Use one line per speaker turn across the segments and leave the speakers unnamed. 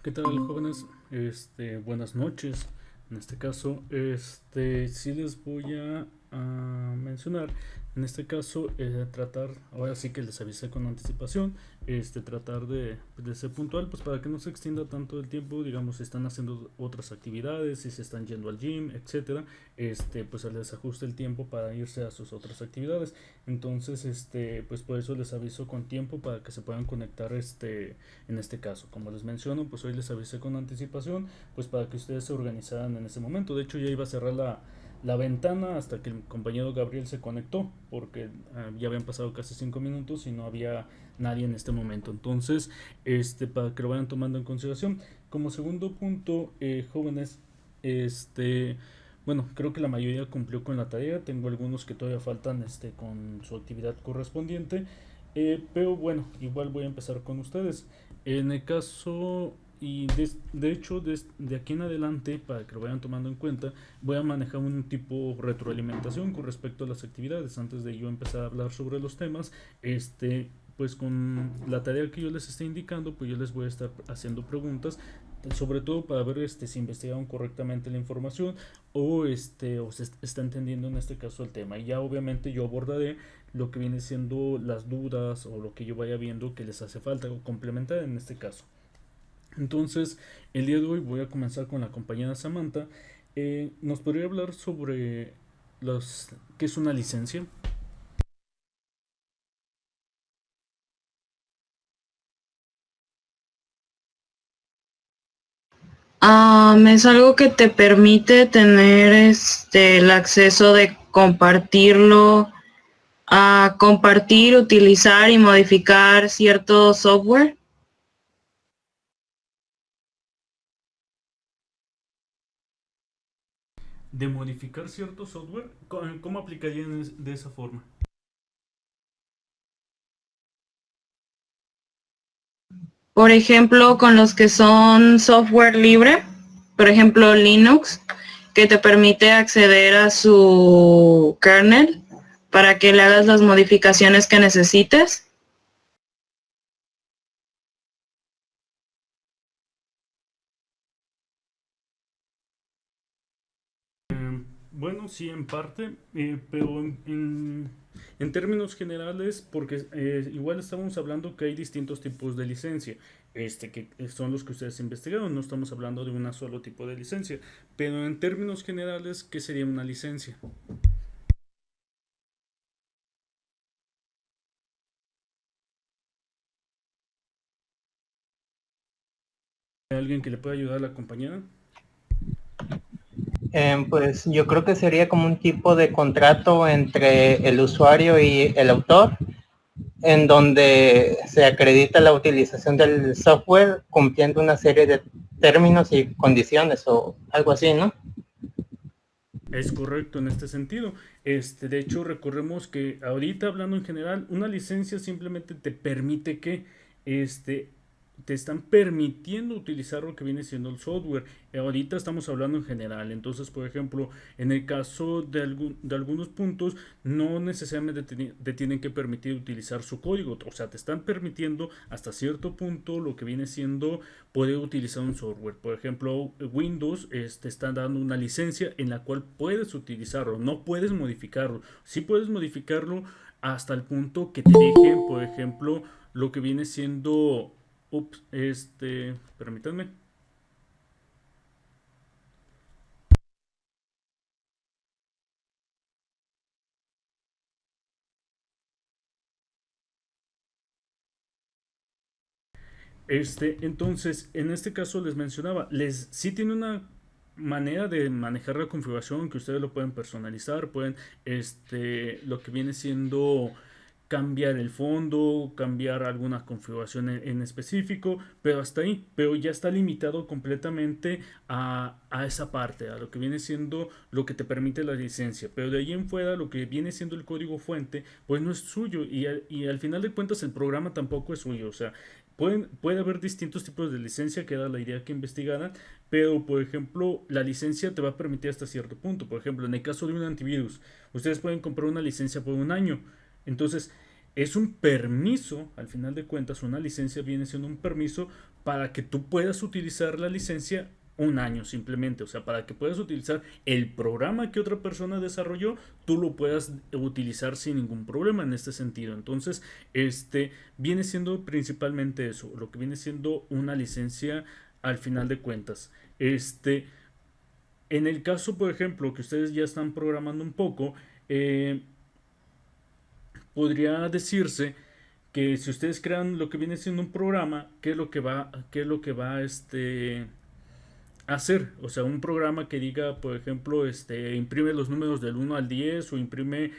¿Qué tal, jóvenes? Buenas noches. En este caso, sí les voy a mencionar. En este caso, tratar, ahora sí que les avisé con anticipación, tratar de ser puntual, pues para que no se extienda tanto el tiempo, digamos, si están haciendo otras actividades, si se están yendo al gym, etcétera, pues se les ajuste el tiempo para irse a sus otras actividades. Entonces, pues por eso les aviso con tiempo para que se puedan conectar, en este caso. Como les menciono, pues hoy les avisé con anticipación, pues para que ustedes se organizaran en ese momento. De hecho, ya iba a cerrar la ventana hasta que el compañero Gabriel se conectó, porque ya habían pasado casi 5 minutos y no había nadie en este momento. Entonces, para que lo vayan tomando en consideración. Como segundo punto, jóvenes, bueno, creo que la mayoría cumplió con la tarea. Tengo algunos que todavía faltan, con su actividad correspondiente. Pero bueno, igual voy a empezar con ustedes. En el caso, de hecho, de aquí en adelante, para que lo vayan tomando en cuenta, voy a manejar un tipo retroalimentación con respecto a las actividades. Antes de yo empezar a hablar sobre los temas, pues con la tarea que yo les esté indicando, pues yo les voy a estar haciendo preguntas, sobre todo para ver si investigaron correctamente la información o se está entendiendo en este caso el tema. Y ya obviamente yo abordaré lo que viene siendo las dudas o lo que yo vaya viendo que les hace falta o complementar en este caso. Entonces, el día de hoy voy a comenzar con la compañera Samantha. ¿Nos podría hablar sobre qué es una licencia?
Es algo que te permite tener el acceso de compartirlo, a compartir, utilizar y modificar cierto software.
De modificar cierto software. ¿Cómo aplicarían de esa forma?
Por ejemplo, con los que son software libre, por ejemplo Linux, que te permite acceder a su kernel para que le hagas las modificaciones que necesites.
Bueno, sí, en parte, pero en términos generales, porque igual estamos hablando que hay distintos tipos de licencia, que son los que ustedes investigaron, no estamos hablando de un solo tipo de licencia, pero en términos generales, ¿qué sería una licencia? ¿Hay alguien que le pueda ayudar a la compañera?
Pues yo creo que sería como un tipo de contrato entre el usuario y el autor, en donde se acredita la utilización del software cumpliendo una serie de términos y condiciones o algo así, ¿no?
Es correcto en este sentido. De hecho, recordemos que ahorita hablando en general, una licencia simplemente te permite que, este, te están permitiendo utilizar lo que viene siendo el software. Ahorita estamos hablando en general. Entonces, por ejemplo, en el caso de algunos puntos, no necesariamente te tienen que permitir utilizar su código. O sea, te están permitiendo hasta cierto punto lo que viene siendo poder utilizar un software. Por ejemplo, Windows está dando una licencia en la cual puedes utilizarlo, no puedes modificarlo. Sí puedes modificarlo hasta el punto que te dejen, por ejemplo, lo que viene siendo, ups, permítanme. Entonces, en este caso les mencionaba, sí tiene una manera de manejar la configuración que ustedes lo pueden personalizar, pueden, lo que viene siendo cambiar el fondo, cambiar alguna configuración en específico, pero hasta ahí, pero ya está limitado completamente a esa parte, a lo que viene siendo lo que te permite la licencia, pero de ahí en fuera lo que viene siendo el código fuente, pues no es suyo y al final de cuentas el programa tampoco es suyo, o sea, puede haber distintos tipos de licencia, que era la idea que investigaran, pero por ejemplo, la licencia te va a permitir hasta cierto punto. Por ejemplo, en el caso de un antivirus, ustedes pueden comprar una licencia por un año. Entonces, es un permiso, al final de cuentas, una licencia viene siendo un permiso para que tú puedas utilizar la licencia un año simplemente, o sea, para que puedas utilizar el programa que otra persona desarrolló, tú lo puedas utilizar sin ningún problema en este sentido. Entonces, viene siendo principalmente eso, lo que viene siendo una licencia al final de cuentas. En el caso, por ejemplo, que ustedes ya están programando un poco, podría decirse que si ustedes crean lo que viene siendo un programa, qué es lo que va hacer, o sea, un programa que diga, por ejemplo, imprime los números del 1 al 10 o imprime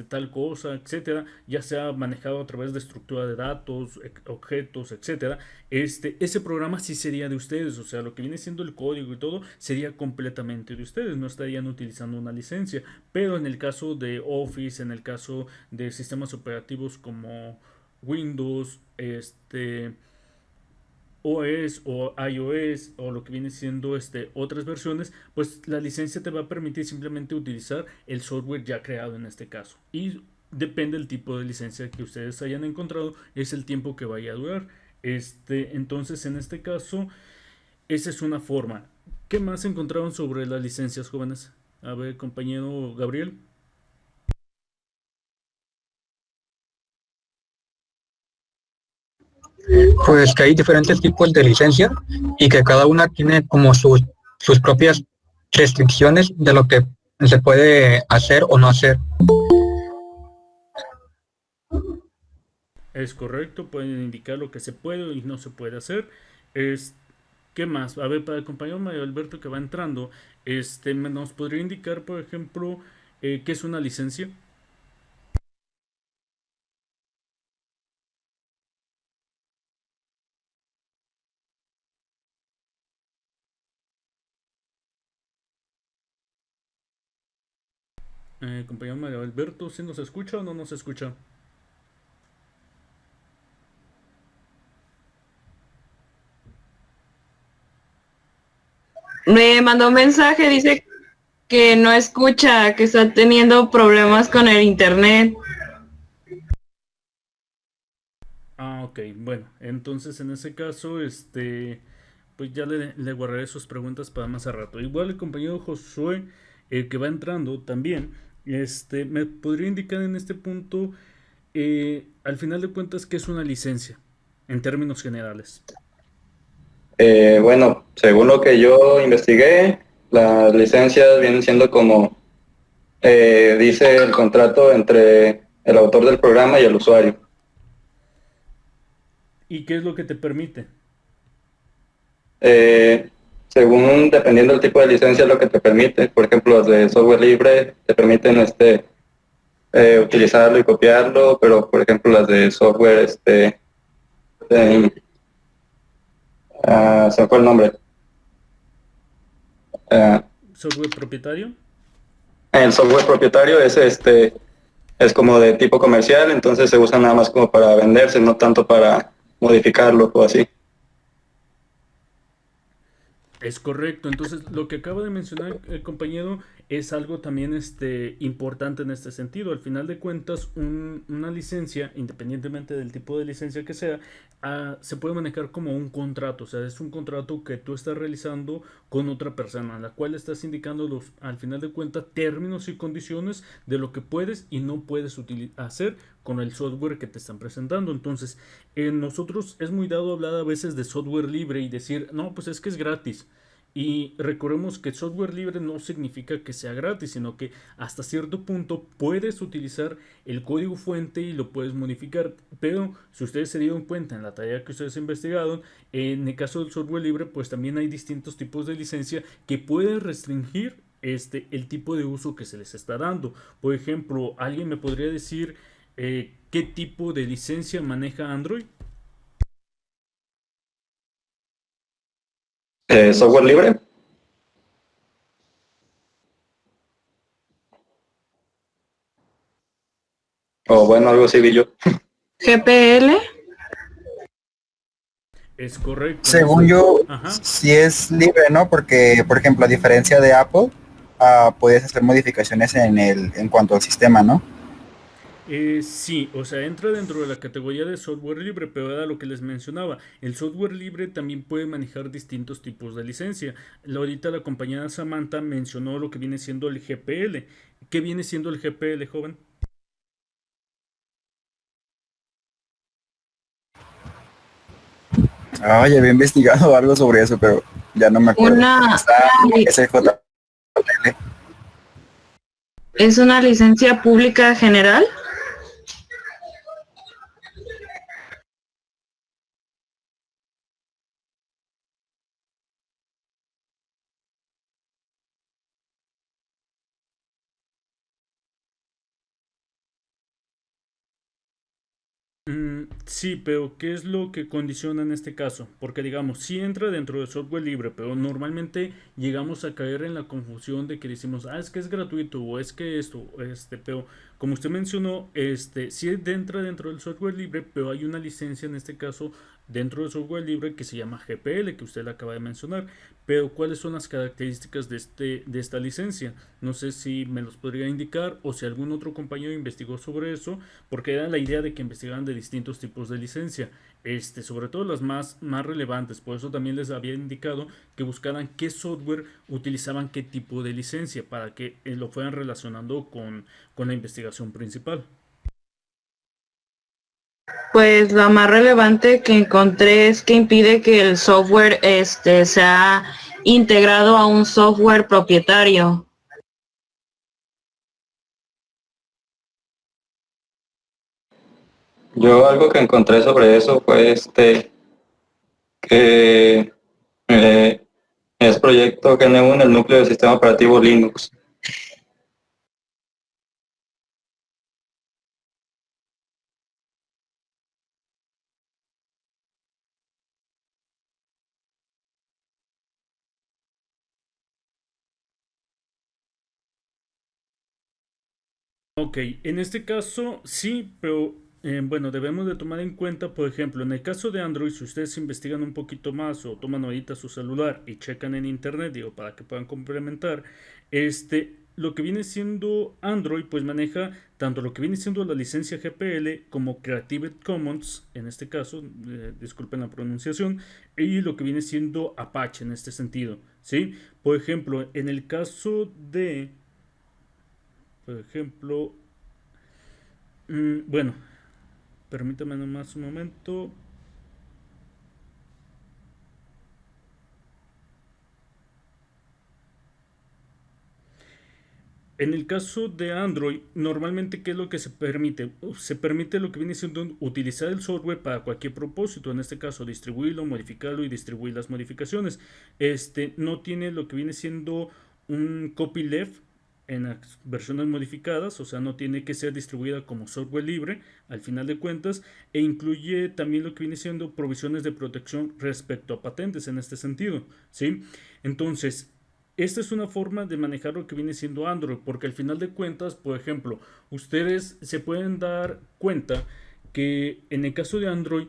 tal cosa, etcétera, ya sea manejado a través de estructura de datos, objetos, etcétera. Ese programa sí sería de ustedes, o sea, lo que viene siendo el código y todo sería completamente de ustedes, no estarían utilizando una licencia. Pero en el caso de Office, en el caso de sistemas operativos como Windows, OS o iOS o lo que viene siendo otras versiones, pues la licencia te va a permitir simplemente utilizar el software ya creado en este caso. Y depende del tipo de licencia que ustedes hayan encontrado, es el tiempo que vaya a durar. Entonces, en este caso, esa es una forma. ¿Qué más encontraron sobre las licencias, jóvenes? A ver, compañero Gabriel.
Pues que hay diferentes tipos de licencia y que cada una tiene como sus propias restricciones de lo que se puede hacer o no hacer.
Es correcto, pueden indicar lo que se puede y no se puede hacer. ¿Qué más? A ver, para el compañero Mario Alberto que va entrando, nos podría indicar, por ejemplo, qué es una licencia. Compañero Mario Alberto, ¿sí nos escucha o no nos escucha?
Me mandó un mensaje, dice que no escucha, que está teniendo problemas con el internet.
Ah, ok, bueno, entonces en ese caso, pues ya le guardaré sus preguntas para más a rato. Igual el compañero Josué, que va entrando también, me podría indicar en este punto, al final de cuentas, qué es una licencia, en términos generales.
Bueno, según lo que yo investigué, las licencias vienen siendo como dice el contrato entre el autor del programa y el usuario.
¿Y qué es lo que te permite?
Según, dependiendo del tipo de licencia, lo que te permite, por ejemplo, las de software libre te permiten utilizarlo y copiarlo, pero por ejemplo las de software, se me fue el nombre.
¿Software propietario?
El software propietario es como de tipo comercial, entonces se usa nada más como para venderse, no tanto para modificarlo o así.
Es correcto, entonces lo que acaba de mencionar el compañero es algo también importante en este sentido. Al final de cuentas, una licencia, independientemente del tipo de licencia que sea, se puede manejar como un contrato, o sea, es un contrato que tú estás realizando con otra persona, en la cual estás indicando al final de cuentas términos y condiciones de lo que puedes y no puedes hacer con el software que te están presentando. Entonces, nosotros es muy dado hablar a veces de software libre y decir, no, pues es que es gratis. Y recordemos que software libre no significa que sea gratis, sino que hasta cierto punto puedes utilizar el código fuente y lo puedes modificar. Pero si ustedes se dieron cuenta en la tarea que ustedes investigaron, en el caso del software libre, pues también hay distintos tipos de licencia que pueden restringir el tipo de uso que se les está dando. Por ejemplo, ¿alguien me podría decir qué tipo de licencia maneja Android?
¿Software libre? O bueno, algo así vi yo.
GPL.
Es correcto.
Según yo,
Ajá.
sí es libre, ¿no? Porque, por ejemplo, a diferencia de Apple, puedes hacer modificaciones en cuanto al sistema, ¿no?
Sí, o sea, entra dentro de la categoría de software libre, pero era lo que les mencionaba. El software libre también puede manejar distintos tipos de licencia. Ahorita la compañera Samantha mencionó lo que viene siendo el GPL. ¿Qué viene siendo el GPL, joven?
Ah, ya había investigado algo sobre eso, pero ya no me acuerdo.
Una,
Está SJ.
es una licencia pública general.
Sí, pero ¿qué es lo que condiciona en este caso? Porque digamos, sí entra dentro del software libre, pero normalmente llegamos a caer en la confusión de que decimos, es que es gratuito o es que esto, pero como usted mencionó, sí entra dentro del software libre, pero hay una licencia en este caso dentro del software libre que se llama GPL, que usted le acaba de mencionar. Pero ¿cuáles son las características de esta licencia? No sé si me los podría indicar o si algún otro compañero investigó sobre eso, porque era la idea de que investigaran de distintos tipos de licencia, sobre todo las más relevantes. Por eso también les había indicado que buscaran qué software utilizaban qué tipo de licencia para que lo fueran relacionando con la investigación principal.
Pues la más relevante que encontré es que impide que el software sea integrado a un software propietario.
Yo algo que encontré sobre eso fue que eh, es proyecto GNU en el núcleo del sistema operativo Linux.
Ok, en este caso sí, pero bueno, debemos de tomar en cuenta, por ejemplo, en el caso de Android, si ustedes investigan un poquito más o toman ahorita su celular y checan en internet, digo, para que puedan complementar, lo que viene siendo Android, pues maneja tanto lo que viene siendo la licencia GPL como Creative Commons, en este caso, disculpen la pronunciación, y lo que viene siendo Apache en este sentido, ¿sí? Por ejemplo, en el caso de, por ejemplo, bueno, permítame nomás un momento. En el caso de Android, normalmente, ¿qué es lo que se permite? Se permite lo que viene siendo utilizar el software para cualquier propósito, en este caso distribuirlo, modificarlo y distribuir las modificaciones. No tiene lo que viene siendo un copyleft en las versiones modificadas, o sea, no tiene que ser distribuida como software libre al final de cuentas, e incluye también lo que viene siendo provisiones de protección respecto a patentes en este sentido, ¿sí? Entonces, esta es una forma de manejar lo que viene siendo Android, porque al final de cuentas, por ejemplo, ustedes se pueden dar cuenta que en el caso de Android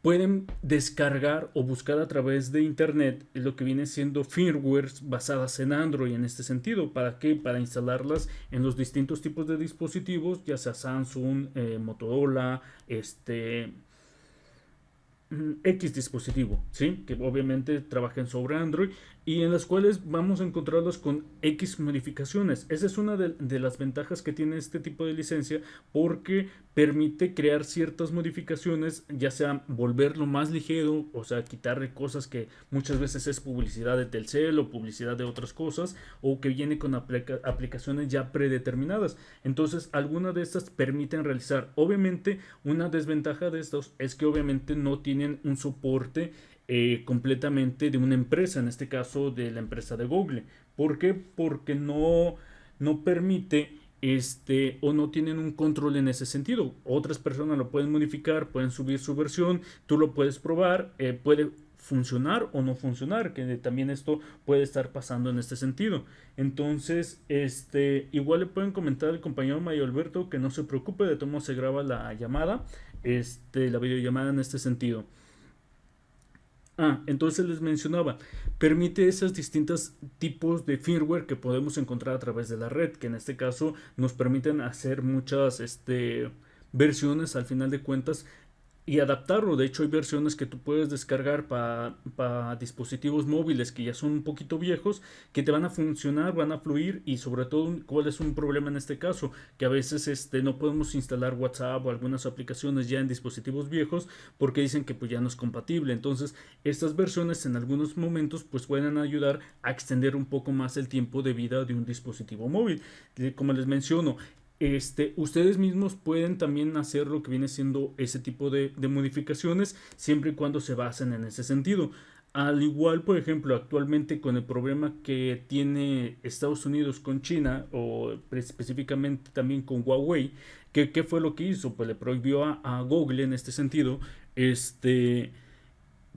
pueden descargar o buscar a través de internet lo que viene siendo firmwares basadas en Android en este sentido. ¿Para qué? Para instalarlas en los distintos tipos de dispositivos, ya sea Samsung, Motorola, X dispositivo, ¿sí? Que obviamente trabajen sobre Android y en las cuales vamos a encontrarlos con X modificaciones. Esa es una de las ventajas que tiene este tipo de licencia porque permite crear ciertas modificaciones, ya sea volverlo más ligero, o sea, quitarle cosas que muchas veces es publicidad de Telcel o publicidad de otras cosas, o que viene con aplicaciones ya predeterminadas. Entonces, algunas de estas permiten realizar. Obviamente, una desventaja de estos es que obviamente no tienen un soporte completamente de una empresa, en este caso de la empresa de Google. ¿Por qué? Porque no permite o no tienen un control en ese sentido. Otras personas lo pueden modificar, pueden subir su versión, tú lo puedes probar, puede funcionar o no funcionar, que también esto puede estar pasando en este sentido. Entonces, igual le pueden comentar al compañero Mario Alberto que no se preocupe, de cómo se graba la llamada, la videollamada en este sentido. Entonces les mencionaba, permite esos distintos tipos de firmware que podemos encontrar a través de la red, que en este caso nos permiten hacer muchas versiones al final de cuentas y adaptarlo. De hecho, hay versiones que tú puedes descargar para dispositivos móviles que ya son un poquito viejos, que te van a funcionar, van a fluir y sobre todo, ¿cuál es un problema en este caso? Que a veces no podemos instalar WhatsApp o algunas aplicaciones ya en dispositivos viejos porque dicen que pues ya no es compatible. Entonces, estas versiones en algunos momentos pues pueden ayudar a extender un poco más el tiempo de vida de un dispositivo móvil. Como les menciono, ustedes mismos pueden también hacer lo que viene siendo ese tipo de modificaciones siempre y cuando se basen en ese sentido. Al igual, por ejemplo, actualmente con el problema que tiene Estados Unidos con China o específicamente también con Huawei, ¿qué fue lo que hizo? Pues le prohibió a Google en este sentido,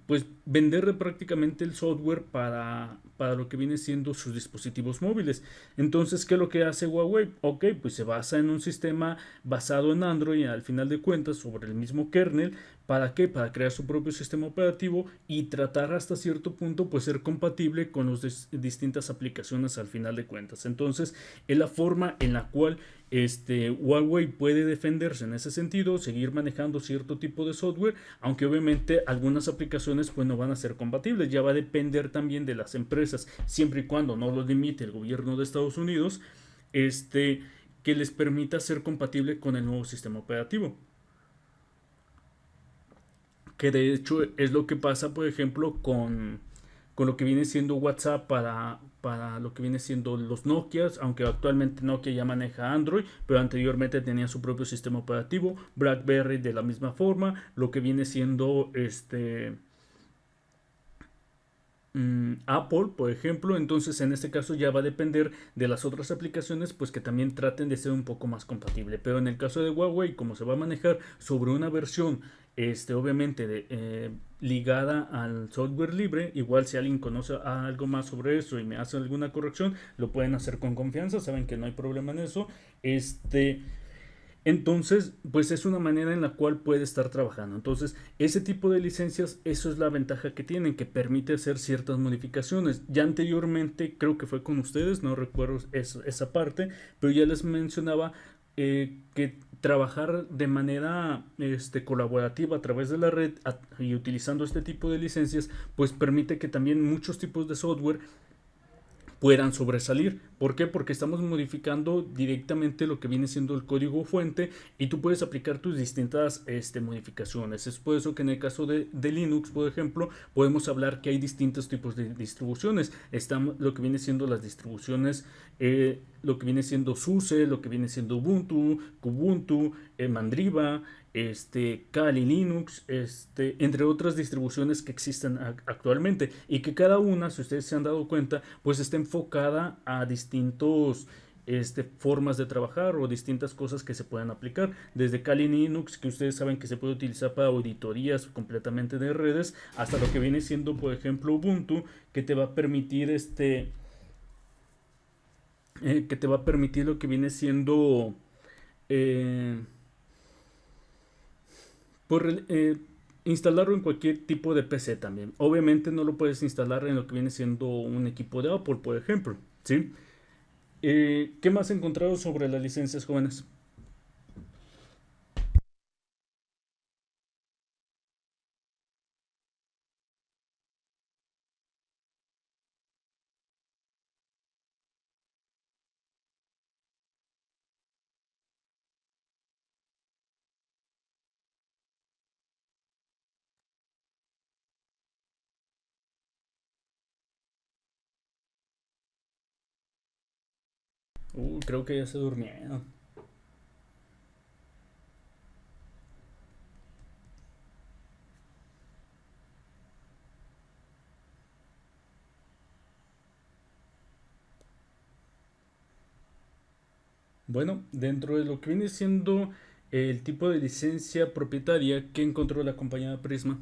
pues vender prácticamente el software para lo que viene siendo sus dispositivos móviles. Entonces, ¿qué es lo que hace Huawei? Ok, pues se basa en un sistema basado en Android al final de cuentas sobre el mismo kernel. ¿Para qué? Para crear su propio sistema operativo y tratar hasta cierto punto pues ser compatible con las distintas aplicaciones al final de cuentas. Entonces, es la forma en la cual Huawei puede defenderse en ese sentido, seguir manejando cierto tipo de software, aunque obviamente algunas aplicaciones pues no van a ser compatibles. Ya va a depender también de las empresas, siempre y cuando no lo limite el gobierno de Estados Unidos, que les permita ser compatible con el nuevo sistema operativo. Que de hecho es lo que pasa, por ejemplo, con lo que viene siendo WhatsApp para lo que viene siendo los Nokia, aunque actualmente Nokia ya maneja Android, pero anteriormente tenía su propio sistema operativo, BlackBerry de la misma forma, lo que viene siendo Apple, por ejemplo. Entonces en este caso ya va a depender de las otras aplicaciones pues que también traten de ser un poco más compatible, pero en el caso de Huawei, como se va a manejar sobre una versión obviamente ligada al software libre, igual si alguien conoce algo más sobre eso y me hace alguna corrección, lo pueden hacer con confianza, saben que no hay problema en eso. Entonces, pues es una manera en la cual puede estar trabajando. Entonces, ese tipo de licencias, eso es la ventaja que tienen, que permite hacer ciertas modificaciones. Ya anteriormente, creo que fue con ustedes, no recuerdo esa parte, pero ya les mencionaba que trabajar de manera colaborativa a través de la red y utilizando este tipo de licencias, pues permite que también muchos tipos de software puedan sobresalir. ¿Por qué? Porque estamos modificando directamente lo que viene siendo el código fuente y tú puedes aplicar tus distintas modificaciones. Es por eso que en el caso de Linux, por ejemplo, podemos hablar que hay distintos tipos de distribuciones. Están lo que viene siendo las distribuciones, lo que viene siendo SUSE, lo que viene siendo Ubuntu, Kubuntu, Mandriva, Kali Linux, entre otras distribuciones que existen actualmente y que cada una, si ustedes se han dado cuenta, pues está enfocada a distintos formas de trabajar o distintas cosas que se pueden aplicar, desde Kali Linux, que ustedes saben que se puede utilizar para auditorías completamente de redes, hasta lo que viene siendo, por ejemplo, Ubuntu, que te va a permitir lo que viene siendo eh, por instalarlo en cualquier tipo de PC también. Obviamente no lo puedes instalar en lo que viene siendo un equipo de Apple, por ejemplo, ¿sí? ¿Qué más he encontrado sobre las licencias, jóvenes? Creo que ya se durmieron. Bueno, dentro de lo que viene siendo el tipo de licencia propietaria que encontró la compañía Prisma.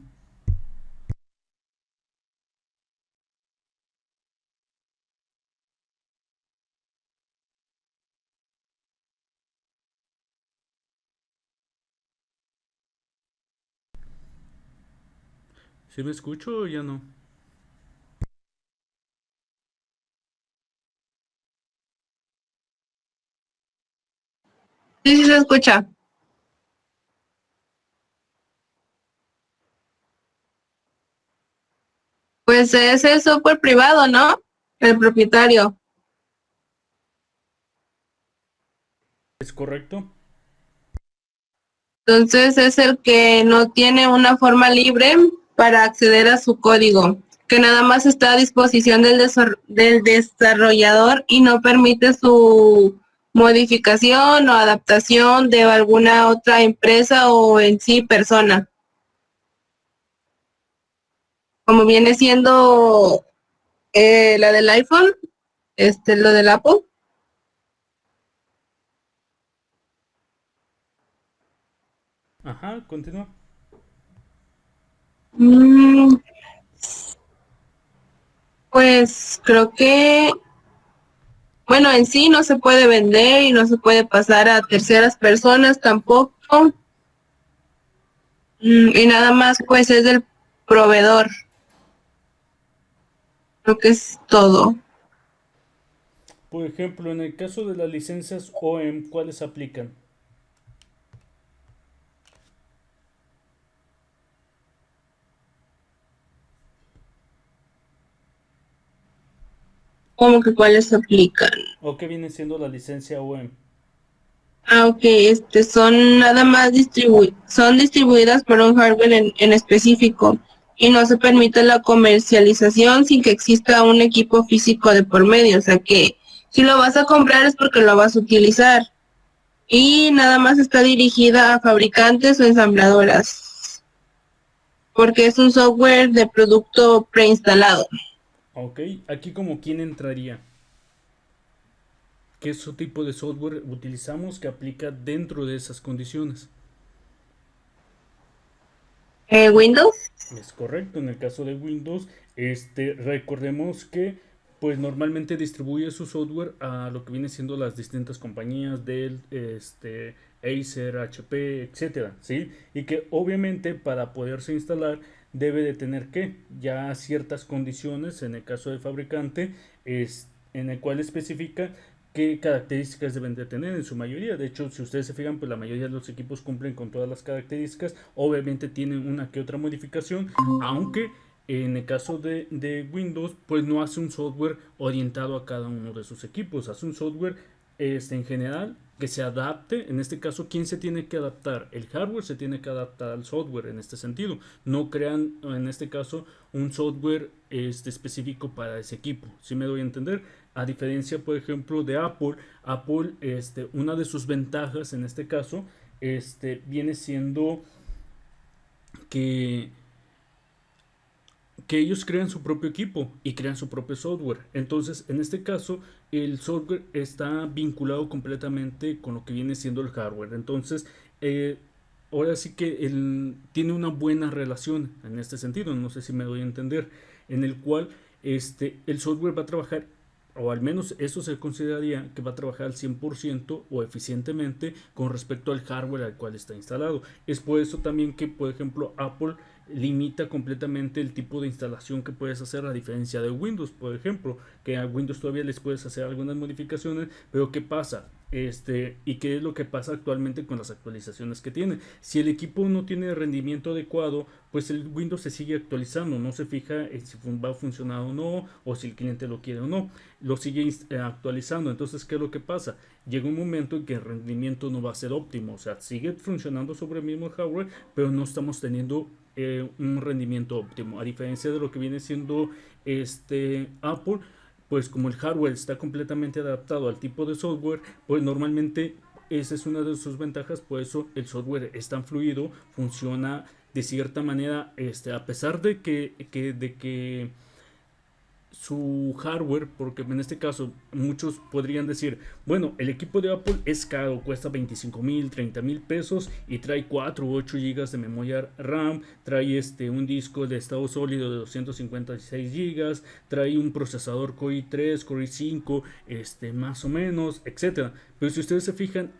¿Sí me escucho o ya no?
Sí, sí se escucha. Pues es el software privado, ¿no? El propietario.
¿Es correcto?
Entonces es el que no tiene una forma libre para acceder a su código, que nada más está a disposición del desarrollador y no permite su modificación o adaptación de alguna otra empresa o en sí persona, como viene siendo la del iPhone, lo del Apple.
Ajá, continúa.
Mm, pues creo que, bueno, en sí no se puede vender y no se puede pasar a terceras personas tampoco. Y nada más pues es del proveedor. Creo que es todo.
Por ejemplo, en el caso de las licencias OEM, ¿cuáles aplican?
¿Cómo que cuáles se aplican?
¿O qué viene siendo la licencia OEM?
Ah, ok, son nada más son distribuidas por un hardware en específico y no se permite la comercialización sin que exista un equipo físico de por medio. O sea que si lo vas a comprar es porque lo vas a utilizar y nada más está dirigida a fabricantes o ensambladoras porque es un software de producto preinstalado.
Ok, aquí como quién entraría. ¿Qué su tipo de software utilizamos que aplica dentro de esas condiciones?
Windows.
Es correcto, en el caso de Windows, recordemos que pues normalmente distribuye su software a lo que viene siendo las distintas compañías Dell, Acer, HP, etcétera, ¿sí? Y que obviamente para poderse instalar debe de tener que ya ciertas condiciones en el caso del fabricante en el cual especifica qué características deben de tener en su mayoría. De hecho, si ustedes se fijan, pues la mayoría de los equipos cumplen con todas las características. Obviamente tienen una que otra modificación, aunque en el caso de Windows, pues no hace un software orientado a cada uno de sus equipos. Hace un software en general que se adapte. En este caso, ¿quién se tiene que adaptar? El hardware se tiene que adaptar al software en este sentido. No crean en este caso un software específico para ese equipo. ¿Sí me doy a entender? A diferencia, por ejemplo, de Apple, una de sus ventajas en este caso, viene siendo que ellos crean su propio equipo y crean su propio software. Entonces, en este caso, el software está vinculado completamente con lo que viene siendo el hardware. Entonces, ahora sí que tiene una buena relación en este sentido. No sé si me doy a entender. En el cual el software va a trabajar, o al menos eso se consideraría que va a trabajar al 100% o eficientemente con respecto al hardware al cual está instalado. Es por eso también que, por ejemplo, Apple limita completamente el tipo de instalación que puedes hacer, a diferencia de Windows, por ejemplo, que a Windows todavía les puedes hacer algunas modificaciones, pero ¿qué pasa? Y qué es lo que pasa actualmente con las actualizaciones que tiene. Si el equipo no tiene rendimiento adecuado, pues el Windows se sigue actualizando, no se fija en si va a funcionar o no, o si el cliente lo quiere o no, lo sigue actualizando. Entonces, ¿qué es lo que pasa? Llega un momento en que el rendimiento no va a ser óptimo, o sea, sigue funcionando sobre el mismo hardware, pero no estamos teniendo un rendimiento óptimo, a diferencia de lo que viene siendo Apple. Pues como el hardware está completamente adaptado al tipo de software, pues normalmente esa es una de sus ventajas. Por eso el software es tan fluido, funciona de cierta manera, a pesar de que su hardware, porque en este caso muchos podrían decir, bueno, el equipo de Apple es caro, cuesta 25,000, 30,000 pesos y trae 4 u 8 gigas de memoria RAM, trae un disco de estado sólido de 256 gigas, trae un procesador Core i3, Core i5, más o menos, etcétera. Pero si ustedes se fijan,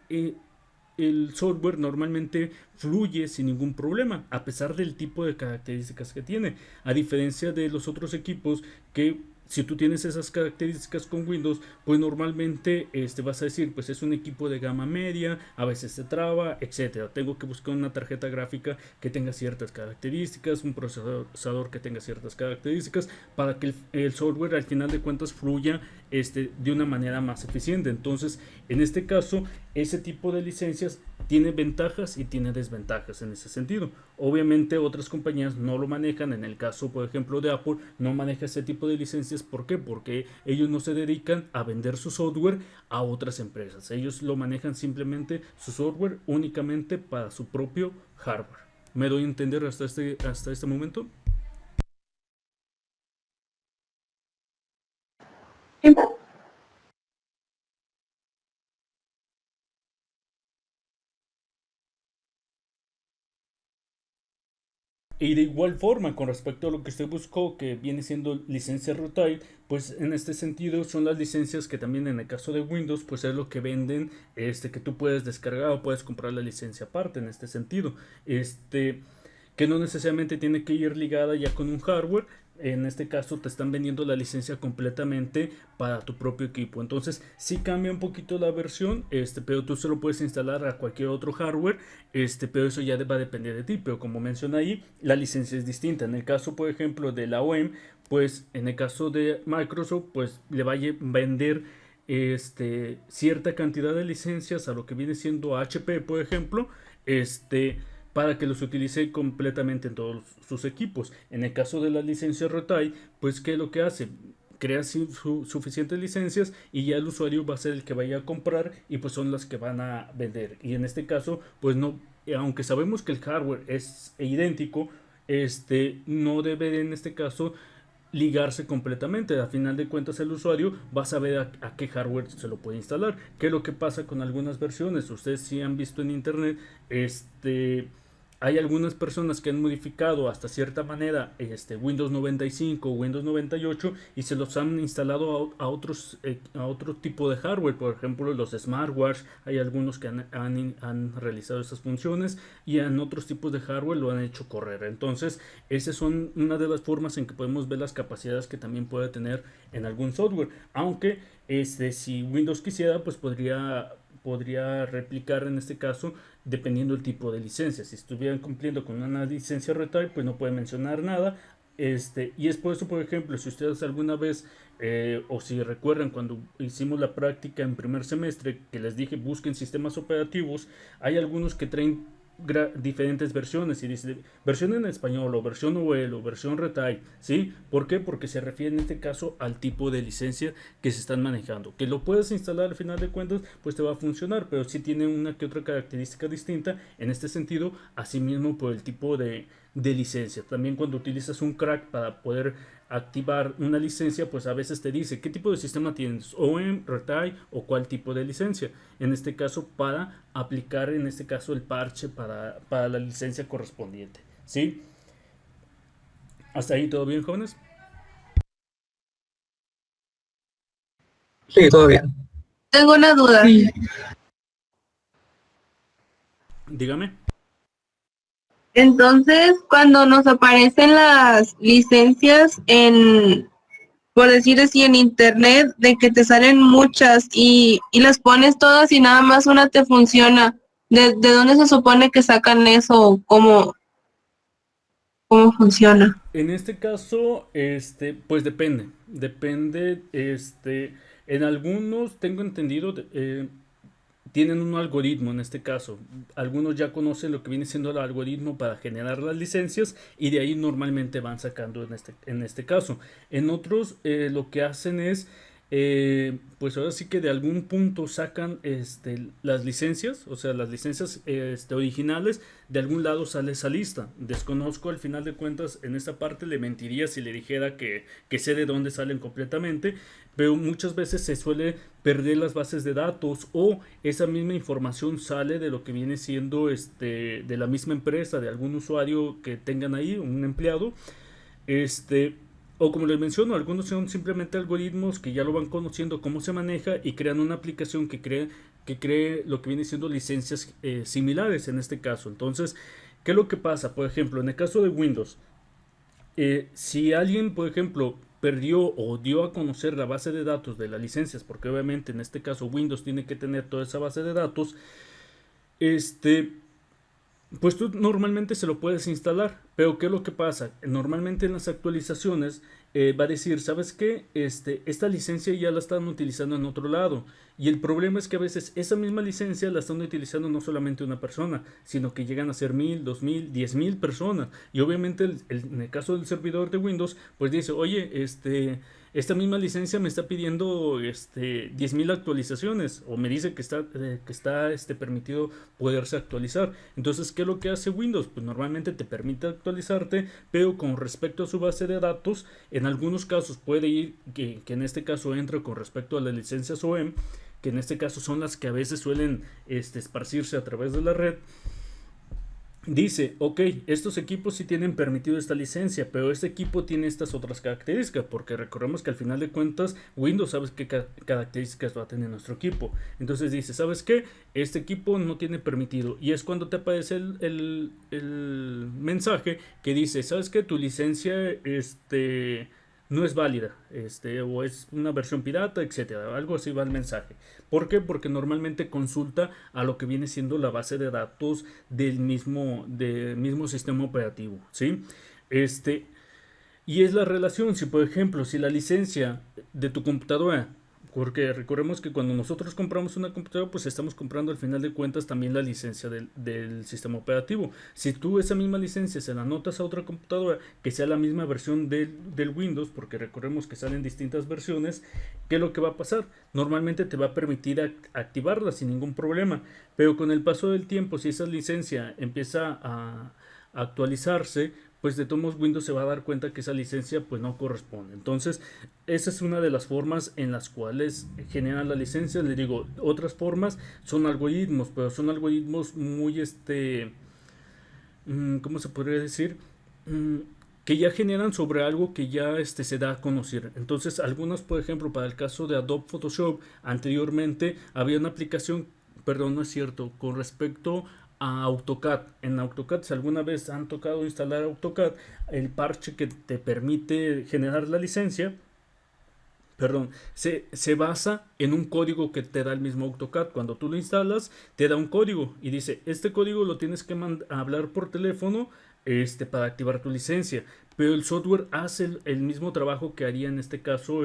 el software normalmente fluye sin ningún problema, a pesar del tipo de características que tiene, a diferencia de los otros equipos que si tú tienes esas características con Windows, pues normalmente vas a decir, pues es un equipo de gama media, a veces se traba, etcétera. Tengo que buscar una tarjeta gráfica que tenga ciertas características, un procesador que tenga ciertas características, para que el software al final de cuentas fluya de una manera más eficiente. Entonces, en este caso, ese tipo de licencias tiene ventajas y tiene desventajas en ese sentido. Obviamente otras compañías no lo manejan. En el caso, por ejemplo, de Apple, no maneja ese tipo de licencias. ¿Por qué? Porque ellos no se dedican a vender su software a otras empresas. Ellos lo manejan simplemente su software únicamente para su propio hardware. ¿Me doy a entender hasta este momento? Y de igual forma, con respecto a lo que usted buscó, que viene siendo licencia Retail, pues en este sentido son las licencias que también en el caso de Windows, pues es lo que venden, que tú puedes descargar o puedes comprar la licencia aparte en este sentido. Que no necesariamente tiene que ir ligada ya con un hardware. En este caso te están vendiendo la licencia completamente para tu propio equipo. Entonces sí cambia un poquito la versión, pero tú se lo puedes instalar a cualquier otro hardware, pero eso ya va a depender de ti. Pero como mencioné ahí, la licencia es distinta. En el caso, por ejemplo, de la OEM, pues en el caso de Microsoft, pues le va a vender cierta cantidad de licencias a lo que viene siendo HP, por ejemplo, para que los utilice completamente en todos sus equipos. En el caso de la licencia Retail, pues ¿qué es lo que hace? Crea suficientes licencias y ya el usuario va a ser el que vaya a comprar y pues son las que van a vender. Y en este caso, pues no, aunque sabemos que el hardware es idéntico, no debe en este caso ligarse completamente. A final de cuentas el usuario va a saber a qué hardware se lo puede instalar. ¿Qué es lo que pasa con algunas versiones? Ustedes sí han visto en internet, hay algunas personas que han modificado hasta cierta manera Windows 95 o Windows 98 y se los han instalado a otro tipo de hardware. Por ejemplo, los smartwatch, hay algunos que han realizado esas funciones y en otros tipos de hardware lo han hecho correr. Entonces, esas son una de las formas en que podemos ver las capacidades que también puede tener en algún software. Aunque si Windows quisiera, pues podría replicar en este caso dependiendo del tipo de licencia. Si estuvieran cumpliendo con una licencia Retail, pues no puede mencionar nada. Y es por eso, por ejemplo, si ustedes alguna vez o si recuerdan cuando hicimos la práctica en primer semestre que les dije busquen sistemas operativos, hay algunos que traen diferentes versiones y dice versión en español o versión UL o versión Retail, ¿sí? ¿Por qué? Porque se refiere en este caso al tipo de licencia que se están manejando. Que lo puedes instalar al final de cuentas, pues te va a funcionar, pero sí tiene una que otra característica distinta en este sentido, asimismo por el tipo de licencia. También cuando utilizas un crack para poder activar una licencia, pues a veces te dice qué tipo de sistema tienes, OEM, Retail o cuál tipo de licencia. En este caso, para aplicar en este caso el parche para la licencia correspondiente, ¿sí? ¿Hasta ahí todo bien, jóvenes?
Sí, todo bien.
Tengo una duda.
Dígame.
Entonces, cuando nos aparecen las licencias por decir así, en internet, de que te salen muchas y las pones todas y nada más una te funciona, ¿de dónde se supone que sacan eso? ¿Cómo funciona?
En este caso, pues depende, en algunos tengo entendido, tienen un algoritmo en este caso. Algunos ya conocen lo que viene siendo el algoritmo para generar las licencias y de ahí normalmente van sacando en este caso. En otros lo que hacen es, pues ahora sí que de algún punto sacan las licencias, o sea, las licencias originales, de algún lado sale esa lista. Desconozco al final de cuentas, en esta parte le mentiría si le dijera que sé de dónde salen completamente, pero muchas veces se suele perder las bases de datos o esa misma información sale de lo que viene siendo de la misma empresa, de algún usuario que tengan ahí, un empleado, o como les menciono, algunos son simplemente algoritmos que ya lo van conociendo cómo se maneja y crean una aplicación que que cree lo que viene siendo licencias similares en este caso. Entonces, ¿qué es lo que pasa? Por ejemplo, en el caso de Windows, si alguien, por ejemplo, perdió o dio a conocer la base de datos de las licencias, porque obviamente en este caso Windows tiene que tener toda esa base de datos, pues tú normalmente se lo puedes instalar, pero ¿qué es lo que pasa? Normalmente en las actualizaciones va a decir, ¿sabes qué? Esta licencia ya la están utilizando en otro lado. Y el problema es que a veces esa misma licencia la están utilizando no solamente una persona, sino que llegan a ser 1000, 2000, 10,000 personas. Y obviamente en el caso del servidor de Windows, pues dice, oye, esta misma licencia me está pidiendo 10,000 actualizaciones, o me dice que está permitido poderse actualizar. Entonces, ¿qué es lo que hace Windows? Pues normalmente te permite actualizarte, pero con respecto a su base de datos, en algunos casos puede ir, que en este caso entra con respecto a las licencias OEM, que en este caso son las que a veces suelen esparcirse a través de la red. Dice, ok, estos equipos sí tienen permitido esta licencia, pero este equipo tiene estas otras características, porque recordemos que al final de cuentas Windows sabe qué características va a tener nuestro equipo. Entonces dice, ¿sabes qué? Este equipo no tiene permitido, y es cuando te aparece el mensaje que dice, ¿sabes qué? Tu licencia no es válida, o es una versión pirata, etcétera, algo así va el mensaje. ¿Por qué? Porque normalmente consulta a lo que viene siendo la base de datos del mismo sistema operativo, ¿sí? Y es la relación, si por ejemplo, si la licencia de tu computadora, porque recordemos que cuando nosotros compramos una computadora, pues estamos comprando al final de cuentas también la licencia del sistema operativo. Si tú esa misma licencia se la anotas a otra computadora que sea la misma versión del Windows, porque recordemos que salen distintas versiones, ¿qué es lo que va a pasar? Normalmente te va a permitir activarla sin ningún problema, pero con el paso del tiempo, si esa licencia empieza a actualizarse, pues de todos modos Windows se va a dar cuenta que esa licencia pues no corresponde. Entonces esa es una de las formas en las cuales generan la licencia. Les digo, otras formas son algoritmos, pero son algoritmos muy ¿cómo se podría decir? Que ya generan sobre algo que ya se da a conocer. Entonces algunas, por ejemplo, para el caso de Adobe Photoshop, anteriormente había una aplicación, perdón, no es cierto, con respecto a AutoCAD. En AutoCAD, si alguna vez han tocado instalar AutoCAD, el parche que te permite generar la licencia, perdón, se basa en un código que te da el mismo AutoCAD. Cuando tú lo instalas, te da un código y dice, este código lo tienes que hablar por teléfono para activar tu licencia, pero el software hace el mismo trabajo que haría en este caso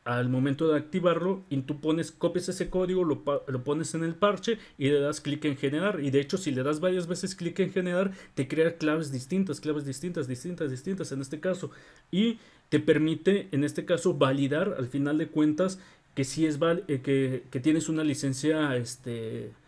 al momento de activarlo, y tú copias ese código, lo pones en el parche y le das clic en generar. Y de hecho, si le das varias veces clic en generar, te crea claves distintas en este caso, y te permite en este caso validar al final de cuentas que sí que tienes una licencia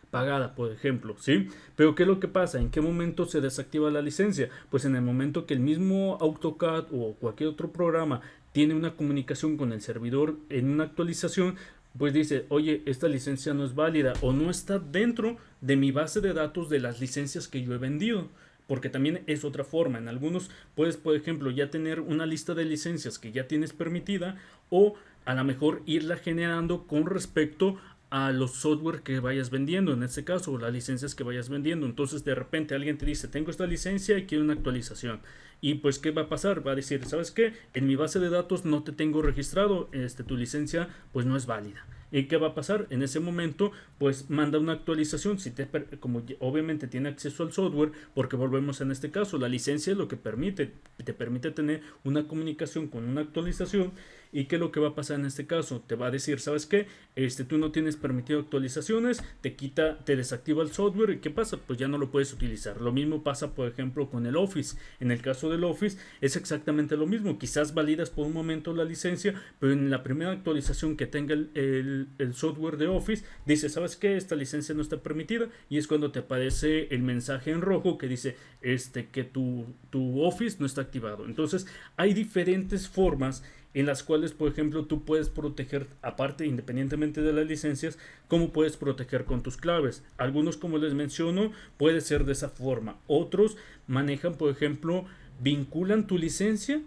pagada, por ejemplo, ¿sí? Pero ¿qué es lo que pasa? ¿En qué momento se desactiva la licencia? Pues en el momento que el mismo AutoCAD o cualquier otro programa tiene una comunicación con el servidor en una actualización, pues dice, oye, esta licencia no es válida o no está dentro de mi base de datos de las licencias que yo he vendido. Porque también es otra forma. En algunos puedes, por ejemplo, ya tener una lista de licencias que ya tienes permitida, o a lo mejor irla generando con respecto a los software que vayas vendiendo, en este caso, las licencias que vayas vendiendo. Entonces de repente alguien te dice, tengo esta licencia y quiero una actualización, y pues ¿qué va a pasar? Va a decir, ¿sabes qué? En mi base de datos no te tengo registrado, tu licencia pues no es válida. ¿Y qué va a pasar? En ese momento, pues manda una actualización, como obviamente tiene acceso al software, porque volvemos en este caso, la licencia es lo que te permite tener una comunicación con una actualización. ¿Y qué es lo que va a pasar en este caso? Te va a decir, ¿sabes qué? Tú no tienes permitido actualizaciones, te desactiva el software, ¿y qué pasa? Pues ya no lo puedes utilizar. Lo mismo pasa, por ejemplo, con el Office. En el caso del Office es exactamente lo mismo. Quizás validas por un momento la licencia, pero en la primera actualización que tenga el software de Office, dice, ¿sabes qué? Esta licencia no está permitida, y es cuando te aparece el mensaje en rojo que dice que tu Office no está activado. Entonces hay diferentes formas en las cuales, por ejemplo, tú puedes proteger, aparte, independientemente de las licencias, cómo puedes proteger con tus claves. Algunos, como les menciono, puede ser de esa forma. Otros manejan, por ejemplo, vinculan tu licencia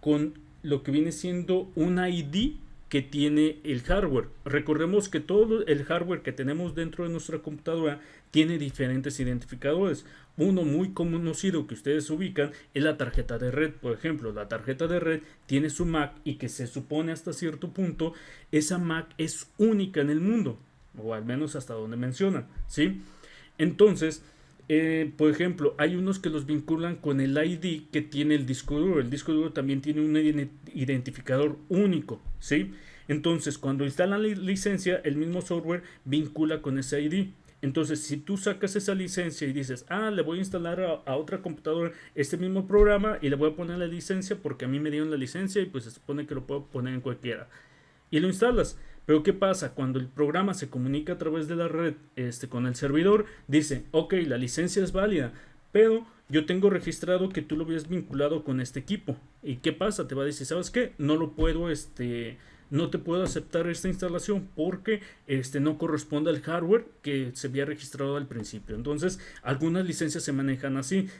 con lo que viene siendo un ID que tiene el hardware. Recordemos que todo el hardware que tenemos dentro de nuestra computadora tiene diferentes identificadores. Uno muy conocido que ustedes ubican es la tarjeta de red. Por ejemplo, la tarjeta de red tiene su MAC y que se supone hasta cierto punto esa MAC es única en el mundo, o al menos hasta donde menciona, ¿sí? Entonces, por ejemplo, hay unos que los vinculan con el ID que tiene el disco duro. El disco duro también tiene un identificador único, ¿sí? Entonces, cuando instalan la licencia, el mismo software vincula con ese ID. Entonces, si tú sacas esa licencia y dices, le voy a instalar a otra computadora este mismo programa y le voy a poner la licencia porque a mí me dieron la licencia y pues se supone que lo puedo poner en cualquiera. Y lo instalas. Pero ¿qué pasa? Cuando el programa se comunica a través de la red con el servidor, dice, ok, la licencia es válida, pero yo tengo registrado que tú lo habías vinculado con este equipo. ¿Y qué pasa? Te va a decir, ¿sabes qué? No lo puedo, no te puedo aceptar esta instalación porque no corresponde al hardware que se había registrado al principio. Entonces, algunas licencias se manejan así.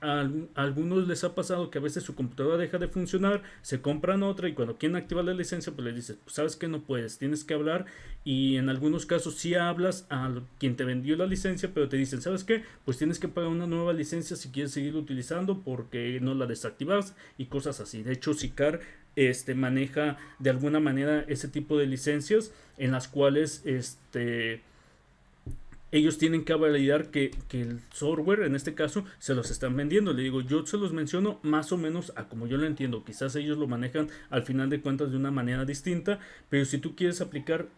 A algunos les ha pasado que a veces su computadora deja de funcionar, se compran otra y cuando quieren activar la licencia pues les dices, pues sabes que no puedes, tienes que hablar, y en algunos casos sí hablas a quien te vendió la licencia, pero te dicen, ¿sabes qué? Pues tienes que pagar una nueva licencia si quieres seguirlo utilizando porque no la desactivas y cosas así. De hecho, SICAR maneja de alguna manera ese tipo de licencias en las cuales ellos tienen que validar que el software, en este caso, se los están vendiendo. Le digo, yo se los menciono más o menos a como yo lo entiendo. Quizás ellos lo manejan al final de cuentas de una manera distinta, pero si tú quieres aplicar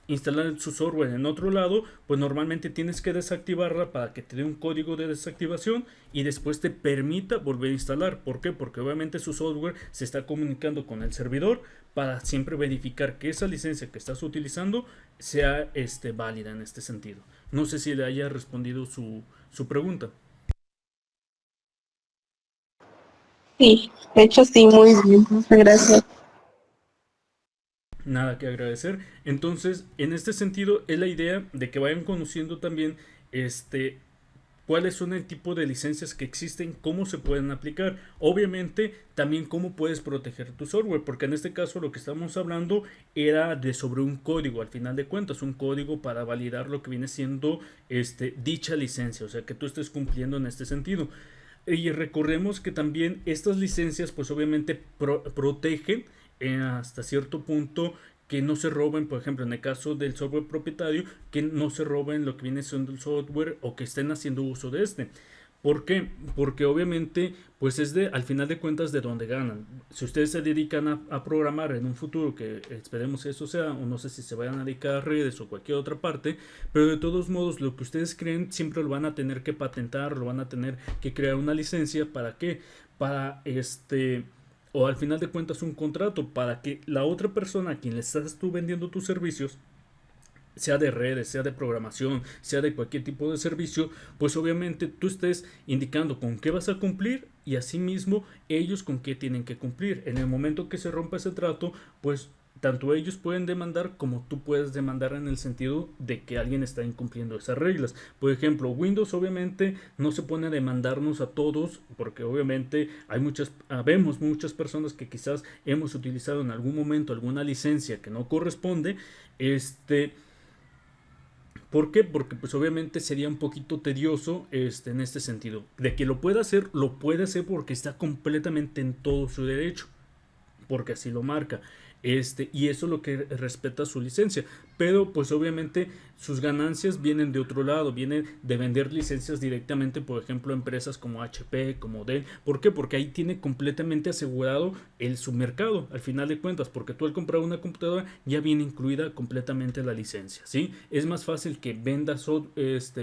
instalar su software en otro lado, pues normalmente tienes que desactivarla para que te dé un código de desactivación y después te permita volver a instalar. ¿Por qué? Porque obviamente su software se está comunicando con el servidor para siempre verificar que esa licencia que estás utilizando sea válida en este sentido. No sé si le haya respondido su pregunta.
Sí, de hecho sí, muy bien, muchas gracias.
Nada que agradecer. Entonces, en este sentido, es la idea de que vayan conociendo también cuáles son el tipo de licencias que existen, cómo se pueden aplicar. Obviamente, también cómo puedes proteger tu software, porque en este caso lo que estamos hablando era sobre un código, al final de cuentas, un código para validar lo que viene siendo dicha licencia, o sea, que tú estés cumpliendo en este sentido. Y recordemos que también estas licencias, pues obviamente protegen hasta cierto punto que no se roben, por ejemplo, en el caso del software propietario, que no se roben lo que viene siendo el software o que estén haciendo uso de ¿Por qué? Porque obviamente, pues es al final de cuentas de donde ganan. Si ustedes se dedican a programar en un futuro, que esperemos que eso sea, o no sé si se vayan a dedicar a redes o cualquier otra parte, pero de todos modos lo que ustedes creen siempre lo van a tener que patentar, lo van a tener que crear una licencia. ¿Para qué? Para o al final de cuentas un contrato para que la otra persona a quien le estás tú vendiendo tus servicios, sea de redes, sea de programación, sea de cualquier tipo de servicio, pues obviamente tú estés indicando con qué vas a cumplir y asimismo ellos con qué tienen que cumplir. En el momento que se rompa ese trato, pues tanto ellos pueden demandar como tú puedes demandar en el sentido de que alguien está incumpliendo esas reglas. Por ejemplo, Windows obviamente no se pone a demandarnos a todos porque obviamente vemos muchas personas que quizás hemos utilizado en algún momento alguna licencia que no corresponde. ¿Por qué? Porque pues obviamente sería un poquito tedioso en este sentido. De que lo puede hacer porque está completamente en todo su derecho. Porque así lo marca. Y eso es lo que respeta su licencia. Pero pues obviamente sus ganancias vienen de otro lado, vienen de vender licencias directamente, por ejemplo, a empresas como HP, como Dell. ¿Por qué? Porque ahí tiene completamente asegurado su mercado, al final de cuentas, porque tú al comprar una computadora ya viene incluida completamente la licencia, ¿sí? Es más fácil que venda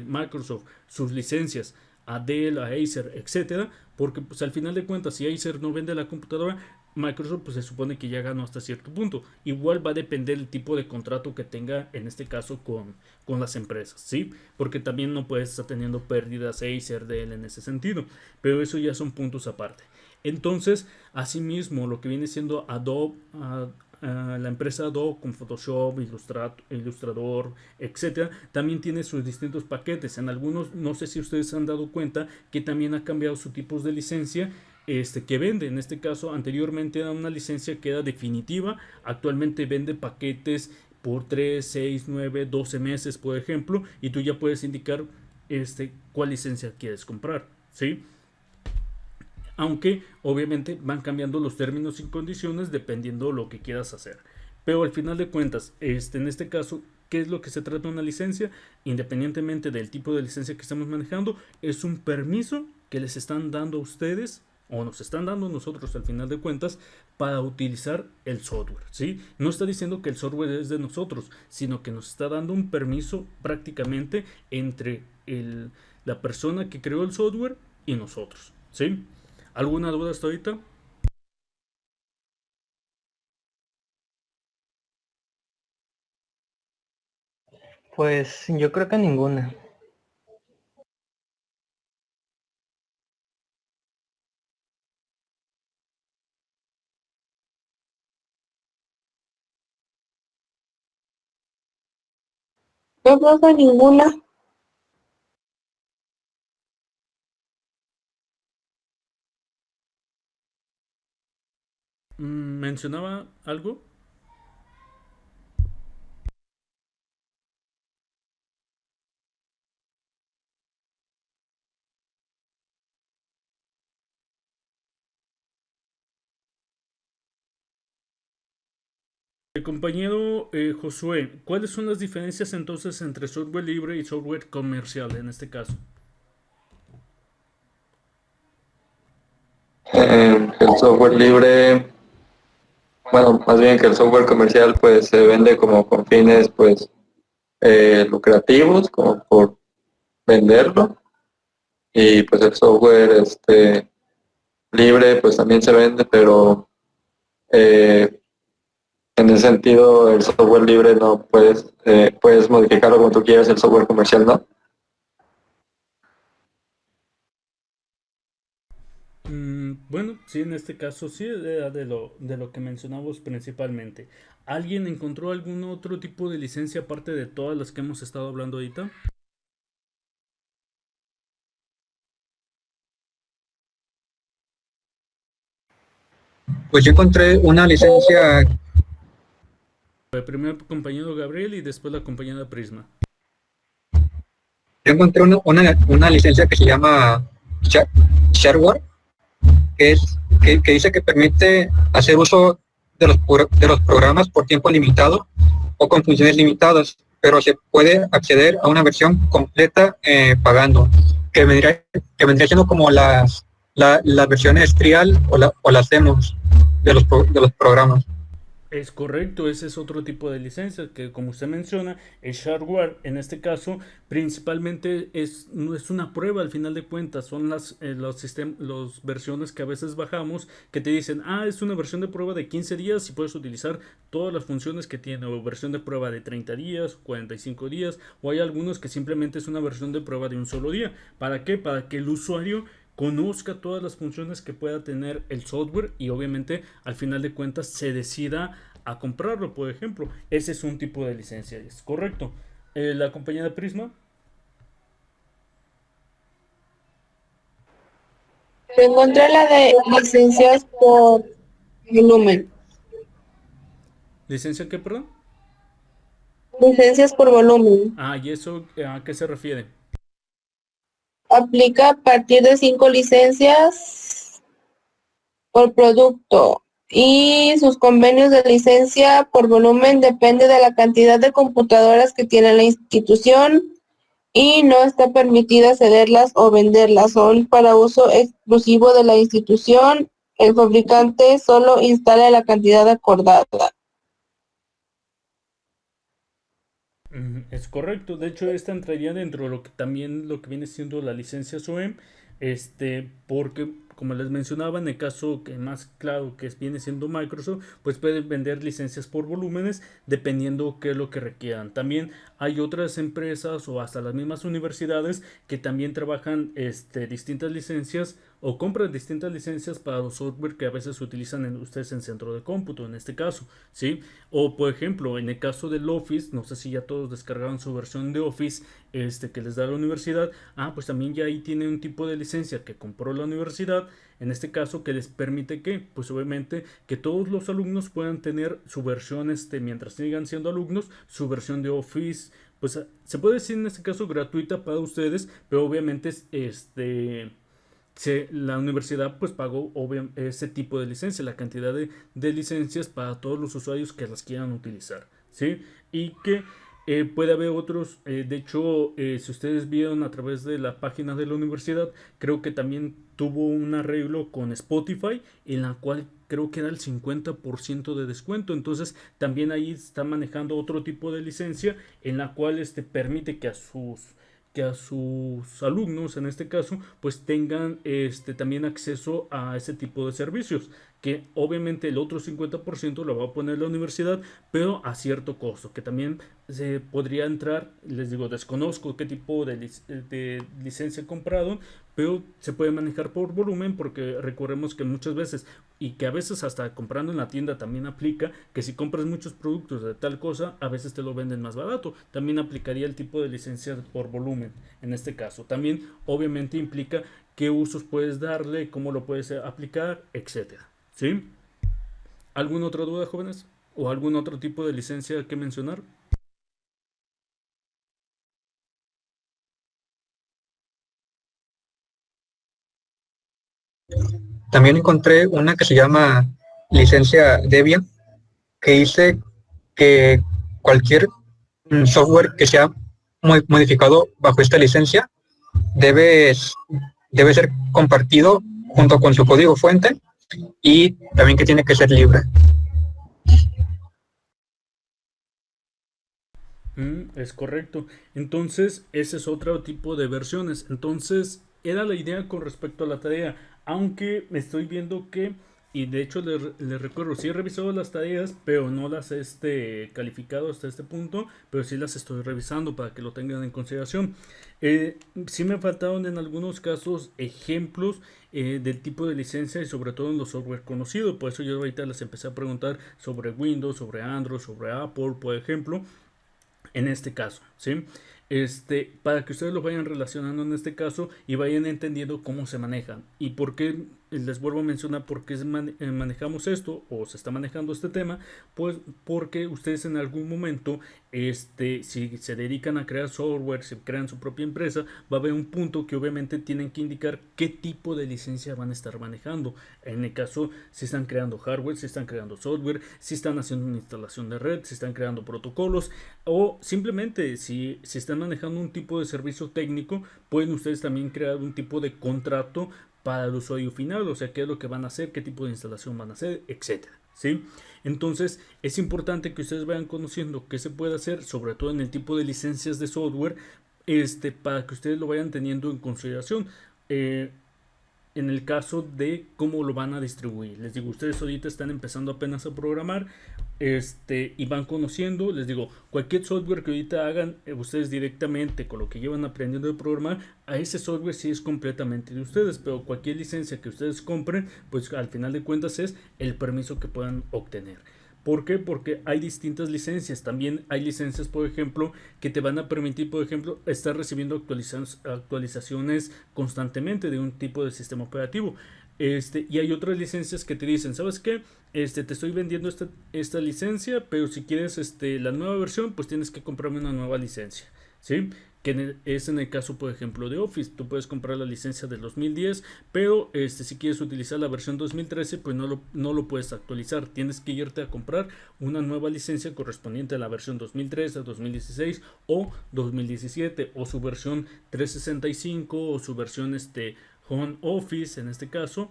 Microsoft sus licencias a Dell, a Acer, etcétera, porque pues al final de cuentas, si Acer no vende la computadora, Microsoft pues se supone que ya ganó hasta cierto punto. Igual va a depender el tipo de contrato que tenga en este caso con las empresas, ¿sí? Porque también no puedes estar teniendo pérdidas Acer, Dell en ese sentido, pero eso ya son puntos aparte. Entonces, asimismo, lo que viene siendo Adobe, la empresa Adobe con Photoshop, Illustrator, etcétera, también tiene sus distintos paquetes. En algunos, no sé si ustedes se han dado cuenta que también ha cambiado sus tipos de licencia. que vende. En este caso, anteriormente era una licencia que era definitiva, actualmente vende paquetes por 3, 6, 9, 12 meses, por ejemplo, y tú ya puedes indicar cuál licencia quieres comprar, ¿sí? Aunque obviamente van cambiando los términos y condiciones dependiendo de lo que quieras hacer. Pero al final de cuentas, en este caso, ¿qué es lo que se trata de una licencia? Independientemente del tipo de licencia que estamos manejando, es un permiso que les están dando a ustedes o nos están dando a nosotros al final de cuentas para utilizar el software, ¿sí? No está diciendo que el software es de nosotros, sino que nos está dando un permiso prácticamente entre la persona que creó el software y nosotros, ¿sí? ¿Alguna duda hasta ahorita?
Pues yo creo que ninguna.
Yo creo que ninguna.
¿Mencionaba algo? Compañero Josué, ¿cuáles son las diferencias entonces entre software libre y software comercial en este caso?
El software libre, bueno, más bien que el software comercial pues se vende como con fines pues lucrativos, como por venderlo, y pues el software libre pues también se vende, pero en ese sentido el software libre no puedes modificarlo como tú quieras, el software comercial no.
Bueno, sí, en este caso sí era de lo que mencionamos principalmente. ¿Alguien encontró algún otro tipo de licencia aparte de todas las que hemos estado hablando ahorita?
Pues yo encontré una licencia.
Primero el compañero Gabriel y después la compañera Prisma.
Yo encontré una licencia que se llama Shareware, que dice que permite hacer uso de los programas por tiempo limitado o con funciones limitadas, pero se puede acceder a una versión completa pagando, que vendría siendo como las versiones trial o las demos de los programas.
Es correcto, ese es otro tipo de licencia que, como usted menciona, el shareware en este caso principalmente no es una prueba al final de cuentas, son las versiones que a veces bajamos que te dicen, es una versión de prueba de 15 días y puedes utilizar todas las funciones que tiene, o versión de prueba de 30 días, 45 días, o hay algunos que simplemente es una versión de prueba de un solo día. ¿Para qué? Para que el usuario conozca todas las funciones que pueda tener el software y obviamente al final de cuentas se decida a comprarlo, por ejemplo. Ese es un tipo de licencia, es correcto. La compañía de Prisma.
Encontré la de licencias por volumen.
¿Licencia qué, perdón?
Licencias por volumen.
¿Y eso a qué se refiere?
Aplica a partir de 5 licencias por producto y sus convenios de licencia por volumen depende de la cantidad de computadoras que tiene la institución y no está permitida cederlas o venderlas. Son para uso exclusivo de la institución. El fabricante solo instala la cantidad acordada.
Es correcto, de hecho esta entraría dentro de lo que viene siendo la licencia SOEM, porque como les mencionaba, en el caso que más claro viene siendo Microsoft, pues pueden vender licencias por volúmenes dependiendo qué es lo que requieran. También hay otras empresas o hasta las mismas universidades que también trabajan distintas licencias o compran distintas licencias para los software que a veces utilizan ustedes en centro de cómputo, en este caso, ¿sí? O por ejemplo, en el caso del Office, no sé si ya todos descargaron su versión de Office que les da la universidad, pues también ya ahí tiene un tipo de licencia que compró la universidad en este caso, que les permite que, pues obviamente, que todos los alumnos puedan tener su versión, mientras sigan siendo alumnos, su versión de Office, pues se puede decir en este caso gratuita para ustedes, pero obviamente la universidad pues pagó ese tipo de licencia, la cantidad de licencias para todos los usuarios que las quieran utilizar, ¿sí? Y que puede haber otros, de hecho, si ustedes vieron a través de la página de la universidad, creo que también tuvo un arreglo con Spotify, en la cual creo que era el 50% de descuento. Entonces también ahí está manejando otro tipo de licencia, en la cual permite que a sus alumnos, en este caso, pues tengan también acceso a ese tipo de servicios, que obviamente el otro 50% lo va a poner la universidad, pero a cierto costo, que también se podría entrar, les digo, desconozco qué tipo de licencia comprado, pero se puede manejar por volumen, porque recordemos que muchas veces, y que a veces hasta comprando en la tienda también aplica, que si compras muchos productos de tal cosa, a veces te lo venden más barato. También aplicaría el tipo de licencia por volumen en este caso. También obviamente implica qué usos puedes darle, cómo lo puedes aplicar, etcétera, ¿sí? ¿Alguna otra duda, jóvenes? ¿O algún otro tipo de licencia que mencionar?
También encontré una que se llama licencia Debian, que dice que cualquier software que sea modificado bajo esta licencia debe ser compartido junto con su código fuente, y también que tiene que ser libre.
Es correcto. Entonces, ese es otro tipo de versiones. Entonces, era la idea con respecto a la tarea. Aunque me estoy viendo que, y de hecho les recuerdo, sí he revisado las tareas, pero no las he calificado hasta este punto, pero sí las estoy revisando para que lo tengan en consideración. Sí me faltaron en algunos casos ejemplos del tipo de licencia, y sobre todo en los software conocidos. Por eso yo ahorita les empecé a preguntar sobre Windows, sobre Android, sobre Apple, por ejemplo, en este caso, ¿sí? Para que ustedes lo vayan relacionando en este caso y vayan entendiendo cómo se manejan y por qué. Les vuelvo a mencionar por qué manejamos esto, o se está manejando este tema. Pues porque ustedes en algún momento, si se dedican a crear software, si crean su propia empresa, va a haber un punto que obviamente tienen que indicar qué tipo de licencia van a estar manejando. En el caso, si están creando hardware, si están creando software, si están haciendo una instalación de red, si están creando protocolos, o simplemente si están manejando un tipo de servicio técnico, pueden ustedes también crear un tipo de contrato para el usuario final, o sea, qué es lo que van a hacer, qué tipo de instalación van a hacer, etcétera, ¿sí? Entonces, es importante que ustedes vayan conociendo qué se puede hacer, sobre todo en el tipo de licencias de software, para que ustedes lo vayan teniendo en consideración. En el caso de cómo lo van a distribuir, les digo, ustedes ahorita están empezando apenas a programar, y van conociendo, les digo, cualquier software que ahorita hagan ustedes directamente con lo que llevan aprendiendo de programar, a ese software sí es completamente de ustedes, pero cualquier licencia que ustedes compren, pues al final de cuentas es el permiso que puedan obtener. ¿Por qué? Porque hay distintas licencias. También hay licencias, por ejemplo, que te van a permitir, por ejemplo, estar recibiendo actualizaciones constantemente de un tipo de sistema operativo. Y hay otras licencias que te dicen, ¿sabes qué? Te estoy vendiendo esta licencia, pero si quieres la nueva versión, pues tienes que comprarme una nueva licencia, ¿sí? Que es en el caso, por ejemplo, de Office. Tú puedes comprar la licencia del 2010, pero si quieres utilizar la versión 2013, pues no lo puedes actualizar. Tienes que irte a comprar una nueva licencia correspondiente a la versión 2013, 2016 o 2017, o su versión 365, o su versión Home Office en este caso,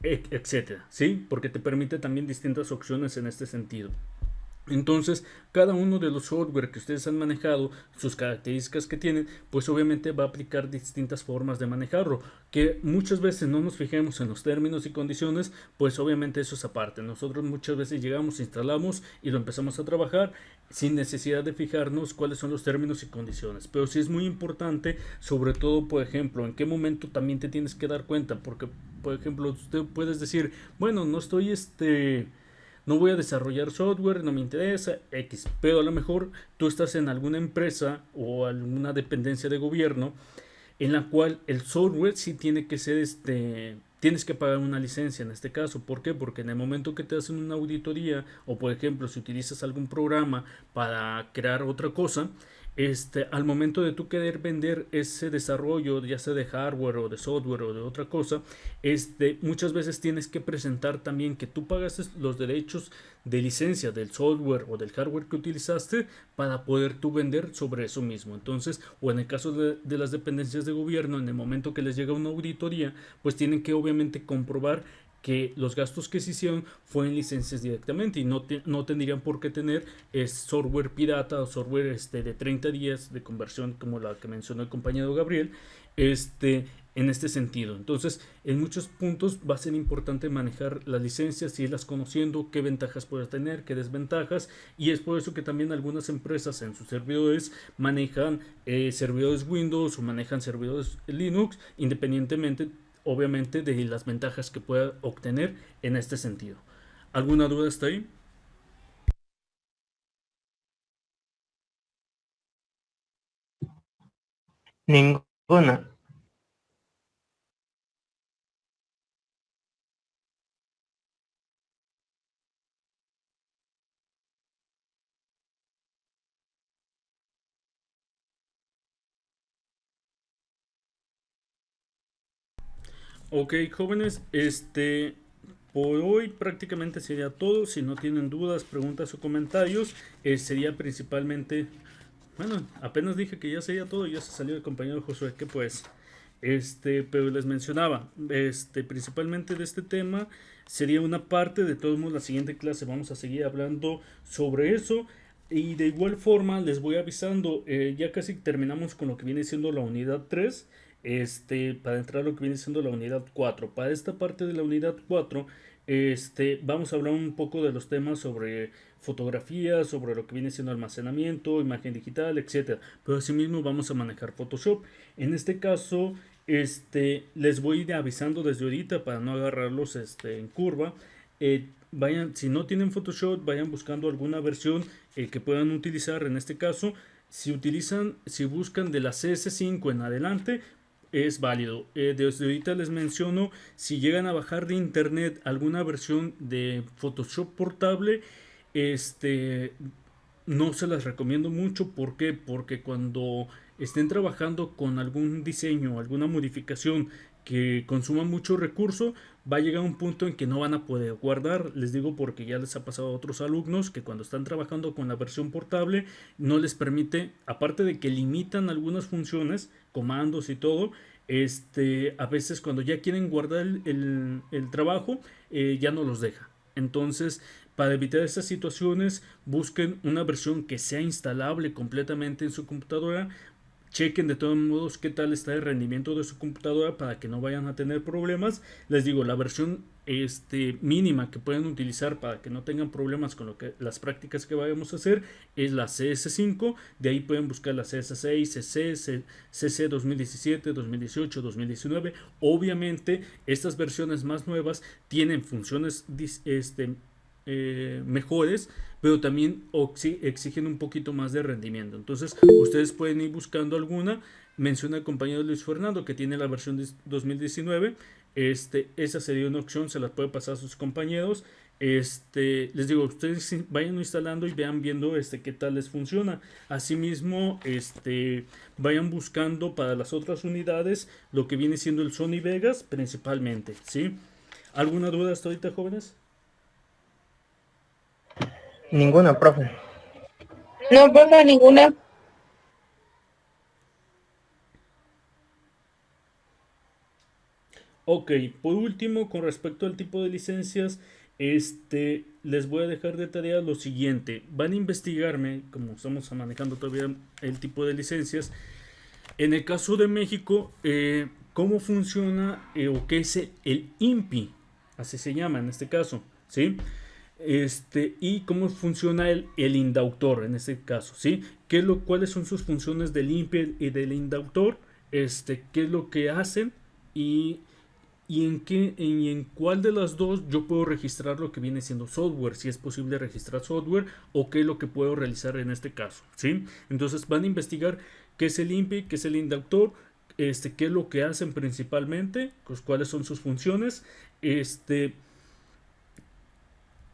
etcétera, ¿sí? Porque te permite también distintas opciones en este sentido. Entonces, cada uno de los software que ustedes han manejado, sus características que tienen, pues obviamente va a aplicar distintas formas de manejarlo. Que muchas veces no nos fijemos en los términos y condiciones, pues obviamente eso es aparte. Nosotros muchas veces llegamos, instalamos y lo empezamos a trabajar sin necesidad de fijarnos cuáles son los términos y condiciones. Pero sí es muy importante, sobre todo, por ejemplo, en qué momento también te tienes que dar cuenta. Porque, por ejemplo, usted puedes decir, bueno, no estoy no voy a desarrollar software, no me interesa, X. Pero a lo mejor tú estás en alguna empresa o alguna dependencia de gobierno en la cual el software sí tiene que ser tienes que pagar una licencia en este caso. ¿Por qué? Porque en el momento que te hacen una auditoría, o por ejemplo si utilizas algún programa para crear otra cosa, al momento de tú querer vender ese desarrollo, ya sea de hardware o de software o de otra cosa, muchas veces tienes que presentar también que tú pagaste los derechos de licencia del software o del hardware que utilizaste para poder tú vender sobre eso mismo. Entonces, o en el caso de las dependencias de gobierno, en el momento que les llega una auditoría, pues tienen que obviamente comprobar que los gastos que se hicieron fue en licencias directamente y no tendrían por qué tener software pirata o software de 30 días de conversión como la que mencionó el compañero Gabriel, en este sentido. Entonces, en muchos puntos va a ser importante manejar las licencias, irlas conociendo, qué ventajas puede tener, qué desventajas, y es por eso que también algunas empresas en sus servidores manejan servidores Windows o manejan servidores Linux, independientemente obviamente de las ventajas que pueda obtener en este sentido. ¿Alguna duda hasta ahí?
Ninguna.
Ok, jóvenes, por hoy prácticamente sería todo. Si no tienen dudas, preguntas o comentarios, sería principalmente, bueno, apenas dije que ya sería todo, ya se salió el compañero Josué, que pues, pero les mencionaba, principalmente de este tema, sería una parte. De todos modos, la siguiente clase vamos a seguir hablando sobre eso. Y de igual forma les voy avisando, ya casi terminamos con lo que viene siendo la unidad 3, para entrar a lo que viene siendo la unidad 4. Para esta parte de la unidad 4, vamos a hablar un poco de los temas sobre fotografía, sobre lo que viene siendo almacenamiento, imagen digital, etcétera. Pero asimismo vamos a manejar Photoshop. En este caso, les voy a ir avisando desde ahorita para no agarrarlos en curva. Vayan, si no tienen Photoshop, vayan buscando alguna versión que puedan utilizar. En este caso, si buscan de la CS5 en adelante, es válido. Desde ahorita les menciono, si llegan a bajar de internet alguna versión de Photoshop portable, no se las recomiendo mucho. ¿Por qué? Porque cuando estén trabajando con algún diseño, alguna modificación que consuma mucho recurso, va a llegar un punto en que no van a poder guardar. Les digo porque ya les ha pasado a otros alumnos que cuando están trabajando con la versión portable no les permite, aparte de que limitan algunas funciones, comandos y todo, a veces cuando ya quieren guardar el trabajo, ya no los deja. Entonces, para evitar estas situaciones, busquen una versión que sea instalable completamente en su computadora. Chequen de todos modos qué tal está el rendimiento de su computadora para que no vayan a tener problemas. Les digo, la versión mínima que pueden utilizar para que no tengan problemas con las prácticas que vayamos a hacer es la CS5. De ahí pueden buscar la CS6, CC 2017, 2018, 2019. Obviamente estas versiones más nuevas tienen funciones mejores, pero también exigen un poquito más de rendimiento. Entonces ustedes pueden ir buscando alguna. Menciona el compañero Luis Fernando que tiene la versión de 2019. Esa sería una opción, se las puede pasar a sus compañeros. Les digo, ustedes vayan instalando y vean viendo qué tal les funciona. Asimismo, vayan buscando para las otras unidades lo que viene siendo el Sony Vegas principalmente, ¿sí? ¿Alguna duda hasta ahorita, jóvenes?
Ninguna, profe.
No, profe, ninguna.
Ok, por último, con respecto al tipo de licencias, les voy a dejar de tarea lo siguiente. Van a investigarme, como estamos manejando todavía el tipo de licencias, en el caso de México, cómo funciona o qué es el INPI, así se llama en este caso, ¿sí? Y cómo funciona el indautor en este caso, ¿sí? ¿Cuáles son sus funciones del INPI y del indautor? ¿Qué es lo que hacen? Y en cuál de las dos yo puedo registrar lo que viene siendo software, si es posible registrar software, o qué es lo que puedo realizar en este caso, ¿sí? Entonces van a investigar qué es el INPI, qué es el indautor, qué es lo que hacen principalmente, pues cuáles son sus funciones,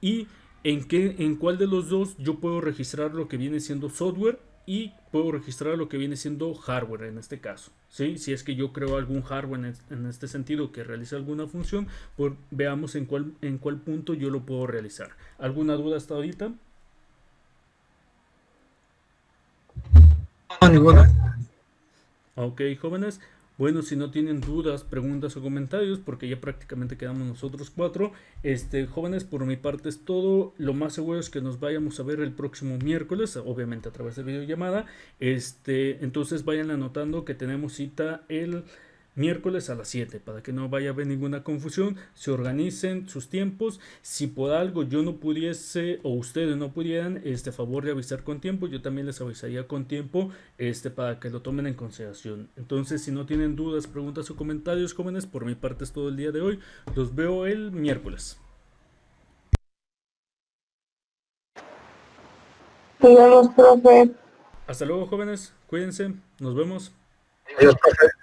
y en cuál de los dos yo puedo registrar lo que viene siendo software y puedo registrar lo que viene siendo hardware en este caso, ¿sí? Si es que yo creo algún hardware en este sentido que realice alguna función, pues veamos en cuál punto yo lo puedo realizar. ¿Alguna duda hasta ahorita?
No, ninguna.
Ok, jóvenes. Bueno, si no tienen dudas, preguntas o comentarios, porque ya prácticamente quedamos nosotros 4. Jóvenes, por mi parte es todo. Lo más seguro es que nos vayamos a ver el próximo miércoles, obviamente a través de videollamada. Entonces vayan anotando que tenemos cita el miércoles a las 7, para que no vaya a haber ninguna confusión. Se organicen sus tiempos. Si por algo yo no pudiese o ustedes no pudieran, favor de avisar con tiempo, yo también les avisaría con tiempo, para que lo tomen en consideración. Entonces, si no tienen dudas, preguntas o comentarios, jóvenes, por mi parte es todo el día de hoy. Los veo el miércoles.
Nos vemos, profe.
Hasta luego, jóvenes. Cuídense. Nos vemos.
Adiós, profe.